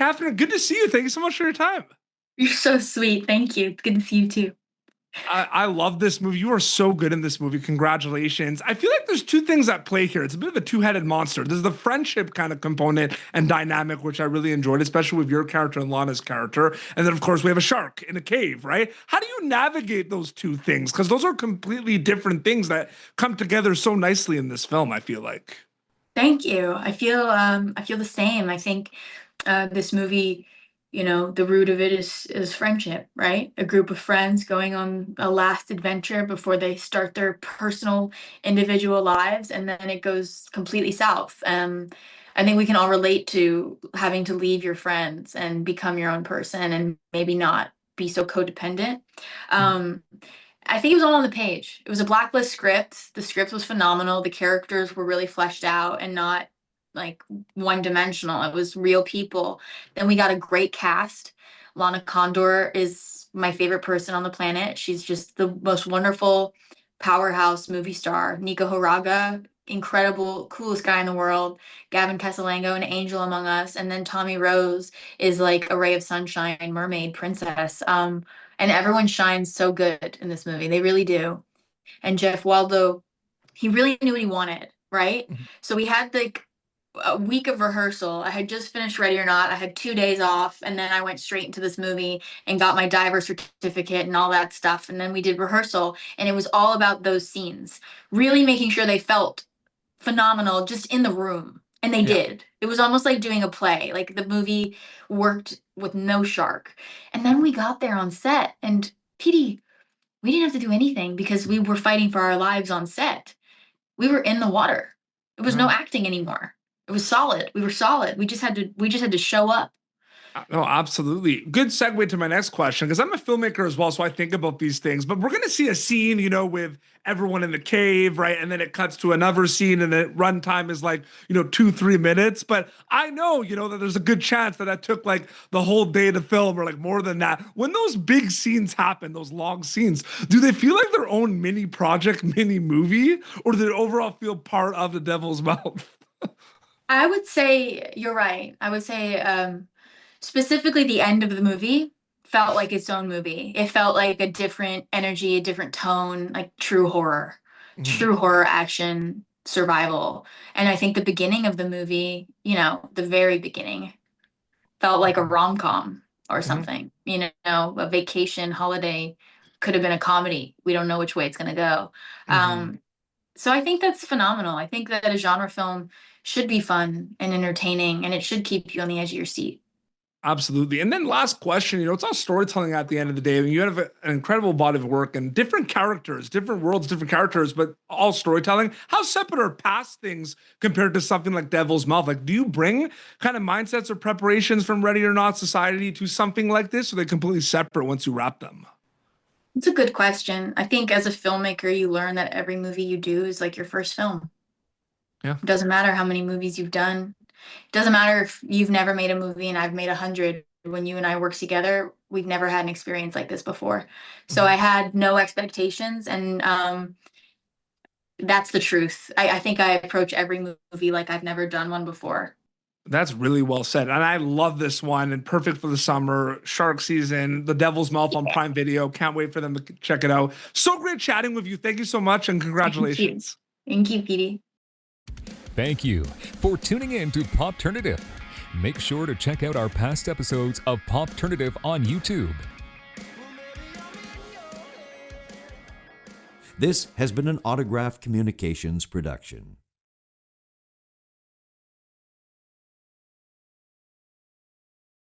Kathryn. Good to see you. Thank you so much for your time. You're so sweet. Thank you. It's good to see you too. I love this movie. You are so good in this movie. Congratulations. I feel like there's two things at play here. It's a bit of a two-headed monster. There's the friendship kind of component and dynamic, which I really enjoyed, especially with your character and Lana's character. And then, of course, we have a shark in a cave, right? How do you navigate those two things? Because those are completely different things that come together so nicely in this film, I feel like. Thank you. I feel the same. I think this movie, the root of it is friendship, right? A group of friends going on a last adventure before they start their personal individual lives, and then it goes completely south. I think we can all relate to having to leave your friends and become your own person and maybe not be so codependent. Um, I think it was all on the page. It was a blacklist script. The script was phenomenal. The characters were really fleshed out and not like one dimensional. It was real people. Then we got a great cast. Lana Condor is my favorite person on the planet. She's just the most wonderful powerhouse movie star. Nico Hiraga, incredible, coolest guy in the world. Gavin, Casalegno, an angel among us. And then Tommi Rose is like a ray of sunshine, mermaid, princess. And everyone shines so good in this movie. They really do. And Jeff Wadlow, he really knew what he wanted, right? Mhm. So we had like a week of rehearsal. I had just finished Ready or Not. I had 2 days off, and then I went straight into this movie and got my diver certificate and all that stuff. And then we did rehearsal, and it was all about those scenes, really making sure they felt phenomenal just in the room. And they Yeah. did. It was almost like doing a play. Like the movie worked with no shark. And then we got there on set, and PD, we didn't have to do anything because we were fighting for our lives on set. We were in the water. It was no No. acting anymore. It was solid. We were solid. We just had to show up. No, absolutely. Good segue to my next question because I'm a filmmaker as well, so I think about these things. But we're going to see a scene, with everyone in the cave, right? And then it cuts to another scene, and the runtime is like, 2, 3 minutes. But I know, that there's a good chance that took like the whole day to film or like more than that. When those big scenes happen, those long scenes, do they feel like their own mini project, mini movie, or do they overall feel part of the Devil's Mouth? I would say you're right. I would say specifically the end of the movie felt like its own movie. It felt like a different energy, a different tone, like true horror action survival. And I think the beginning of the movie, the very beginning felt like a rom-com or Mhm. something, a vacation holiday could have been a comedy. We don't know which way it's going to go. Mhm. So I think that's phenomenal. I think that a genre film should be fun and entertaining, and it should keep you on the edge of your seat. Absolutely. And then last question, it's all storytelling at the end of the day. I mean, you have an incredible body of work and different characters, different worlds, different characters, but all storytelling. How separate are past things compared to something like Devil's Mouth? Like, do you bring kind of mindsets or preparations from Ready or Not Society to something like this? Or are they completely separate once you wrap them? It's a good question. I think as a filmmaker, you learn that every movie you do is like your first film. Yeah. It doesn't matter how many movies you've done. It doesn't matter if you've never made a movie and I've made 100. When you and I work together, we've never had an experience like this before. So Mhm. I had no expectations, and that's the truth. I think I approach every movie like I've never done one before. That's really well said. And I love this one and perfect for the summer, shark season, The Devil's Mouth on Prime Video. Can't wait for them to check it out. So great chatting with you. Thank you so much and Thank you. congratulations. Thank you, Petey. Thank you for tuning in to Popternative. Make sure to check out our past episodes of Popternative on YouTube. This has been an Autograph Communications production.